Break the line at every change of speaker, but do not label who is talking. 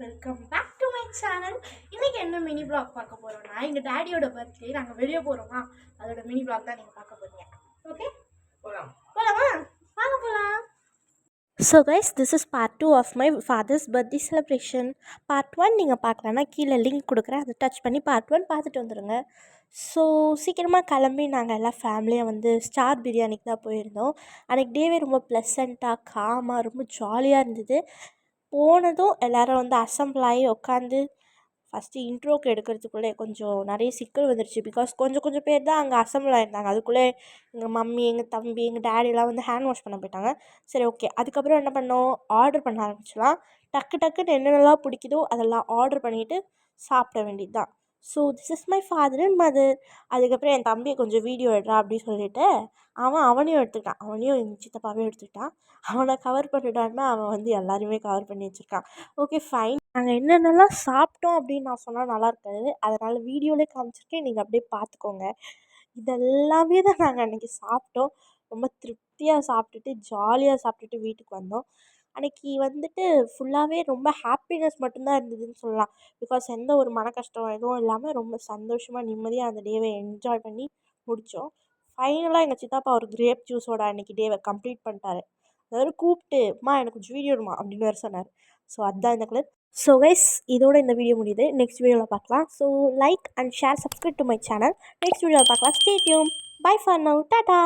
Welcome back to my channel. இன்னைக்கு என்ன mini black பார்க்க போறோம்னா, எங்க டாடியோட பர்த்டே. நாங்கள் வெளியே போறோமா, அதோட மினி பிளாக் தான் நீங்க பார்க்க போறீங்க. ஓகே, போலாமா? வாங்க போலாம். So guys, this is part 2 of my father's birthday celebration. Part 1 நீங்கள் பார்க்கலன்னா கீழே லிங்க் கொடுக்குறேன், அதை டச் பண்ணி பார்ட் 1 பார்த்துட்டு வந்துடுங்க. ஸோ சீக்கிரமாக கிளம்பி நாங்கள் எல்லாம் ஃபேமிலியாக வந்து ஸ்டார் பிரியாணிக்கு தான் போயிருந்தோம். அன்றைக்கி டேவே ரொம்ப ப்ளசண்ட்டாக காமாக ரொம்ப ஜாலியாக இருந்தது. போனதும் எல்லோரும் வந்து அசம்பிள் ஆகி உட்காந்து ஃபஸ்ட்டு இன்ட்ரோக்கு எடுக்கிறதுக்குள்ளே கொஞ்சம் நிறைய சிக்கல் வந்துடுச்சு. பிகாஸ் கொஞ்சம் கொஞ்சம் பேர் தான் அங்கே அசம்பிள் ஆகிருந்தாங்க. அதுக்குள்ளே எங்கள் மம்மி, எங்கள் தம்பி, எங்கள் டேடிலாம் வந்து ஹேண்ட் வாஷ் பண்ண போயிட்டாங்க. சரி, ஓகே. அதுக்கப்புறம் என்ன பண்ணோம், ஆர்டர் பண்ண ஆரம்பிச்சலாம். டக்கு டக்குன்னு என்னென்னலாம் பிடிக்குதோ அதெல்லாம் ஆர்டர் பண்ணிவிட்டு சாப்பிட வேண்டியது தான். So this is my father and mother. அதுக்கப்புறம் என் தம்பியை கொஞ்சம் வீடியோ எடுறா அப்படின்னு சொல்லிவிட்டு அவனையும் எடுத்துக்கிட்டான். அவனையும் எங்கள் சித்தப்பாவையும் எடுத்துக்கிட்டான். அவனை கவர் பண்ணிட்டான்னா அவன் வந்து எல்லாருமே கவர் பண்ணி வச்சுருக்கான். Okay, fine. நாங்கள் என்னென்னலாம் சாப்பிட்டோம் அப்படின்னு நான் சொன்னால் நல்லா இருக்காது. அதனால் வீடியோவிலே காமிச்சிருக்கேன், நீங்கள் அப்படியே பார்த்துக்கோங்க. இதெல்லாமே தான் நாங்கள் அன்றைக்கி சாப்பிட்டோம். ரொம்ப திருப்தியாக சாப்பிட்டுட்டு ஜாலியாக சாப்பிட்டுட்டு வீட்டுக்கு வந்தோம். அன்றைக்கி வந்துட்டு ஃபுல்லாகவே ரொம்ப ஹாப்பினஸ் மட்டும்தான் இருந்ததுன்னு சொல்லலாம். பிகாஸ் எந்த ஒரு மன கஷ்டம் எதுவும் இல்லாமல் ரொம்ப சந்தோஷமாக நிம்மதியாக அந்த டேவை என்ஜாய் பண்ணி முடித்தோம். ஃபைனலாக எங்கள் சித்தப்பா ஒரு கிரேப் ஜூஸோட அன்றைக்கி டேவை கம்ப்ளீட் பண்ணிட்டாரு. அதாவது கூப்பிட்டு, "அம்மா எனக்கு கொஞ்சம் வீடியோ எடுமா" அப்படின்னு வேறு சொன்னார். ஸோ அதுதான் இந்த கிளிப். ஸோ கைஸ், இதோட இந்த வீடியோ முடியுது. நெக்ஸ்ட் வீடியோவில் பார்க்கலாம். So like and share, subscribe to my channel. Next வீடியோவில் பார்க்கலாம். Stay tune. Bye for now. Tata.